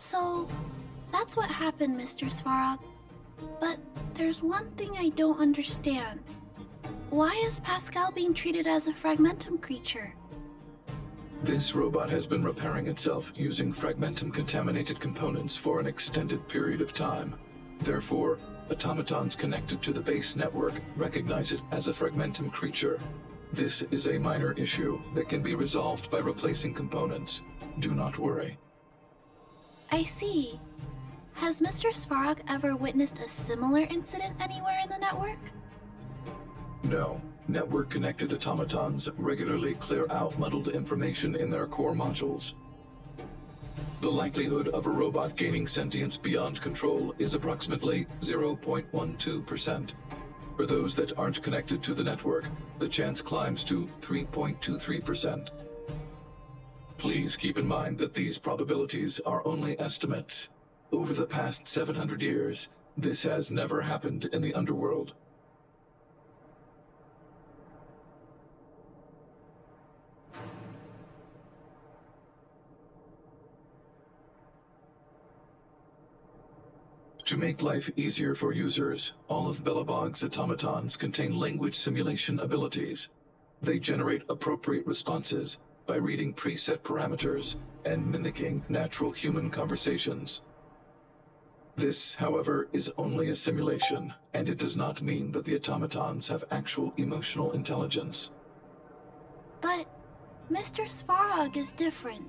So, that's what happened, Mr. Svarog. But there's one thing I don't understand. Why is Pascal being treated as a fragmentum creature? This robot has been repairing itself using fragmentum-contaminated components for an extended period of time. Therefore, automatons connected to the base network recognize it as a fragmentum creature. This is a minor issue that can be resolved by replacing components. Do not worry. I see. Has Mr. Svarog ever witnessed a similar incident anywhere in the network? No. Network-connected automatons regularly clear out muddled information in their core modules. The likelihood of a robot gaining sentience beyond control is approximately 0.12%. For those that aren't connected to the network, the chance climbs to 3.23%. Please keep in mind that these probabilities are only estimates. Over the past 700 years, this has never happened in the underworld. To make life easier for users, all of Belobog's automatons contain language simulation abilities. They generate appropriate responses by reading preset parameters and mimicking natural human conversations. This, however, is only a simulation, and it does not mean that the automatons have actual emotional intelligence. But Mr. Svarog is different.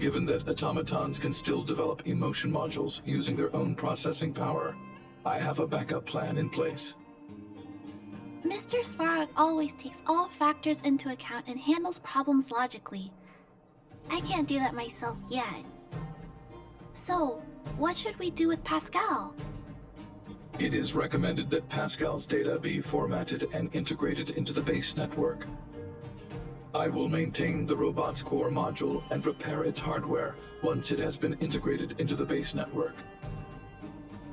Given that automatons can still develop emotion modules using their own processing power, I have a backup plan in place. Mr. Svarog always takes all factors into account and handles problems logically. I can't do that myself yet. So, what should we do with Pascal? It is recommended that Pascal's data be formatted and integrated into the base network. I will maintain the robot's core module and repair its hardware once it has been integrated into the base network.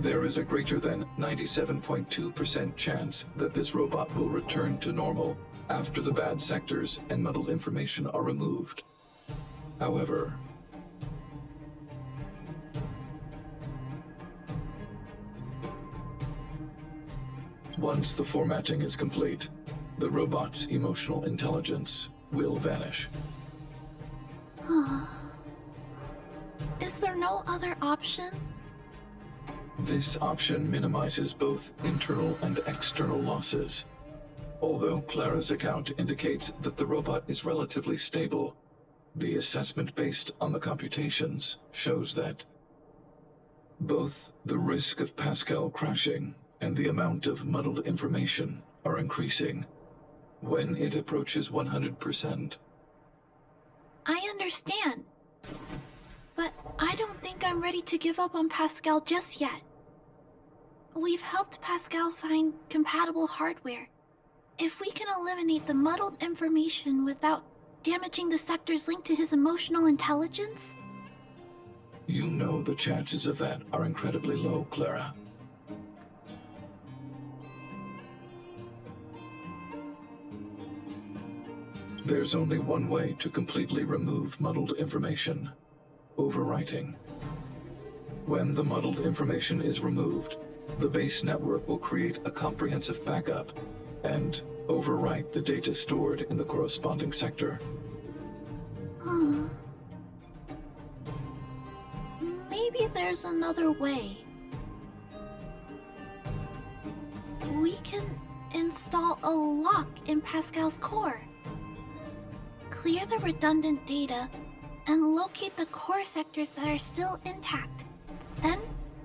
There is a greater than 97.2% chance that this robot will return to normal after the bad sectors and muddled information are removed. However, once the formatting is complete, the robot's emotional intelligence will vanish. Is there no other option? This option minimizes both internal and external losses. Although Clara's account indicates that the robot is relatively stable, the assessment based on the computations shows that both the risk of Pascal crashing and the amount of muddled information are increasing when it approaches 100%. I understand. But I don't think I'm ready to give up on Pascal just yet. We've helped Pascal find compatible hardware. If we can eliminate the muddled information without damaging the sectors linked to his emotional intelligence... You know the chances of that are incredibly low, Clara. There's only one way to completely remove muddled information: overwriting. When the muddled information is removed, the base network will create a comprehensive backup and overwrite the data stored in the corresponding sector. Maybe there's another way. We can install a lock in Pascal's core. Clear the redundant data and locate the core sectors that are still intact. Then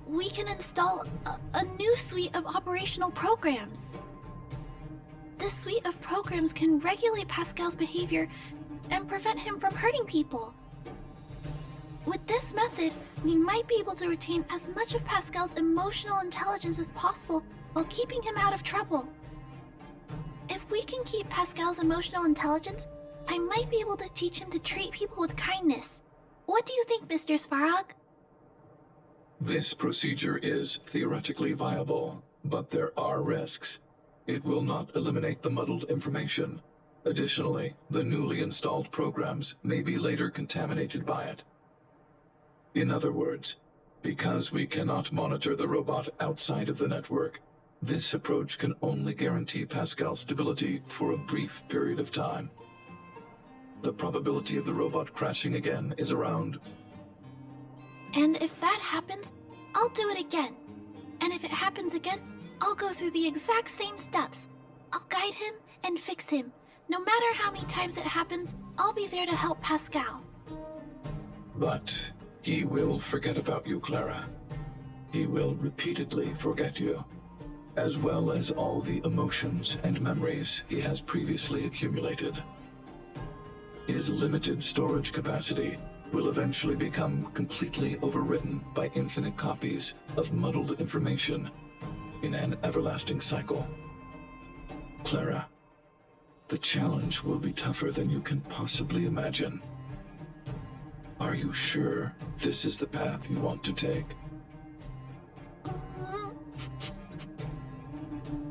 we can install a new suite of operational programs. This suite of programs can regulate Pascal's behavior and prevent him from hurting people. With this method, we might be able to retain as much of Pascal's emotional intelligence as possible while keeping him out of trouble. If we can keep Pascal's emotional intelligence, I might be able to teach him to treat people with kindness. What do you think, Mr. Svarog? This procedure is theoretically viable, but there are risks. It will not eliminate the muddled information. Additionally, the newly installed programs may be later contaminated by it. In other words, because we cannot monitor the robot outside of the network, this approach can only guarantee Pascal's stability for a brief period of time. The probability of the robot crashing again is around... And if that happens, I'll do it again. And if it happens again, I'll go through the exact same steps. I'll guide him and fix him. No matter how many times it happens, I'll be there to help Pascal. But he will forget about you, Clara. He will repeatedly forget you, as well as all the emotions and memories he has previously accumulated. His limited storage capacity will eventually become completely overwritten by infinite copies of muddled information in an everlasting cycle. Clara, the challenge will be tougher than you can possibly imagine. Are you sure this is the path you want to take?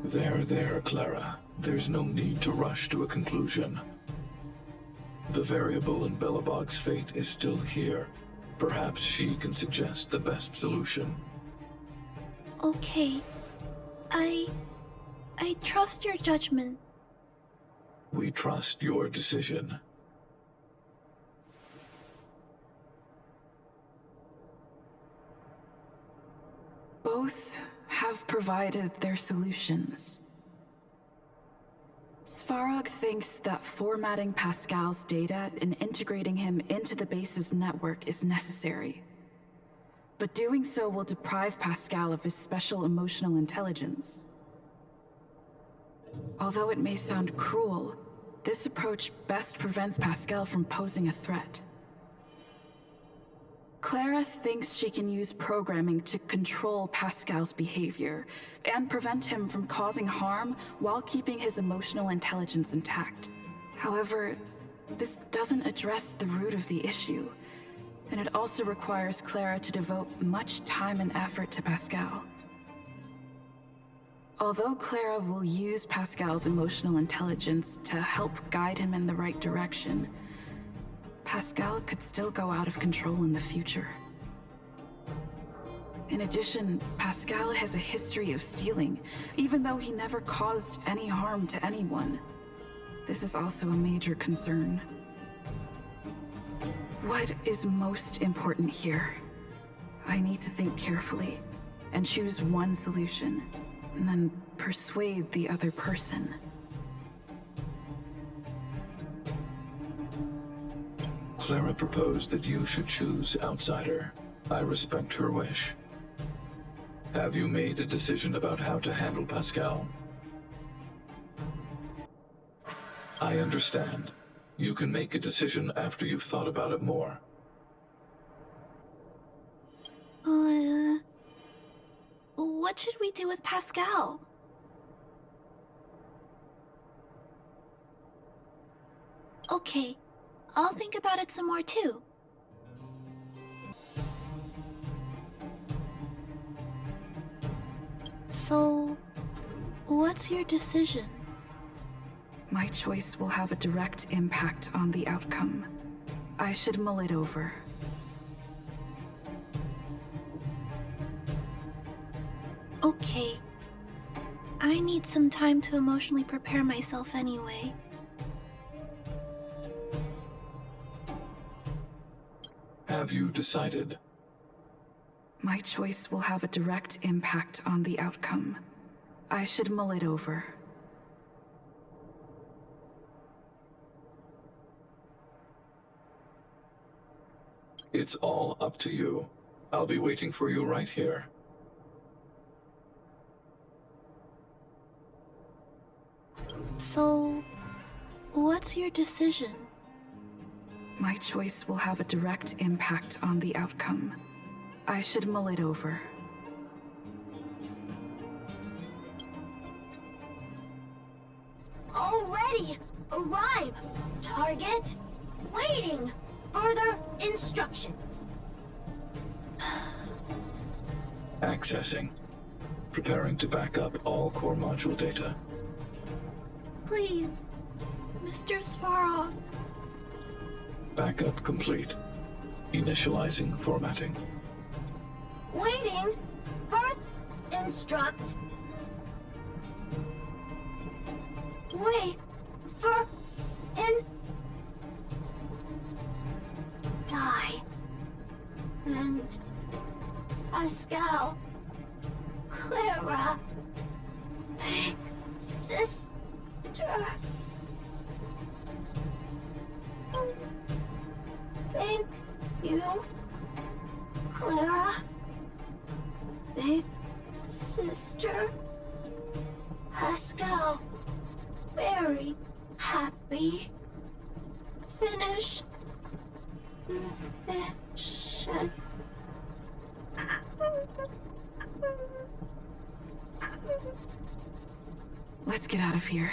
There, Clara. There's no need to rush to a conclusion. The variable in Belobog's fate is still here. Perhaps she can suggest the best solution. Okay. I trust your judgment. We trust your decision. Both have provided their solutions. Svarog thinks that formatting Pascal's data and integrating him into the base's network is necessary. But doing so will deprive Pascal of his special emotional intelligence. Although it may sound cruel, this approach best prevents Pascal from posing a threat. Clara thinks she can use programming to control Pascal's behavior and prevent him from causing harm while keeping his emotional intelligence intact. However, this doesn't address the root of the issue, and it also requires Clara to devote much time and effort to Pascal. Although Clara will use Pascal's emotional intelligence to help guide him in the right direction, Pascal could still go out of control in the future. In addition, Pascal has a history of stealing, even though he never caused any harm to anyone. This is also a major concern. What is most important here? I need to think carefully and choose one solution, and then persuade the other person. Clara proposed that you should choose Outsider. I respect her wish. Have you made a decision about how to handle Pascal? I understand. You can make a decision after you've thought about it more. What should we do with Pascal? Okay, I'll think about it some more too. So, what's your decision? My choice will have a direct impact on the outcome. I should mull it over. Okay. I need some time to emotionally prepare myself anyway. Have you decided? My choice will have a direct impact on the outcome. I should mull it over. It's all up to you. I'll be waiting for you right here. So, what's your decision? My choice will have a direct impact on the outcome. I should mull it over. Already! Arrive! Target! Waiting! Further instructions! Accessing. Preparing to back up all core module data. Please, Mr. Svarog. Backup complete. Initializing formatting. Waiting. Birth. Instruct. Wait. For. In. Die. And. Pascal. Clara. Big sister. Thank you, Clara. Big sister. Pascal. Very happy. Finish. Mission. Let's get out of here.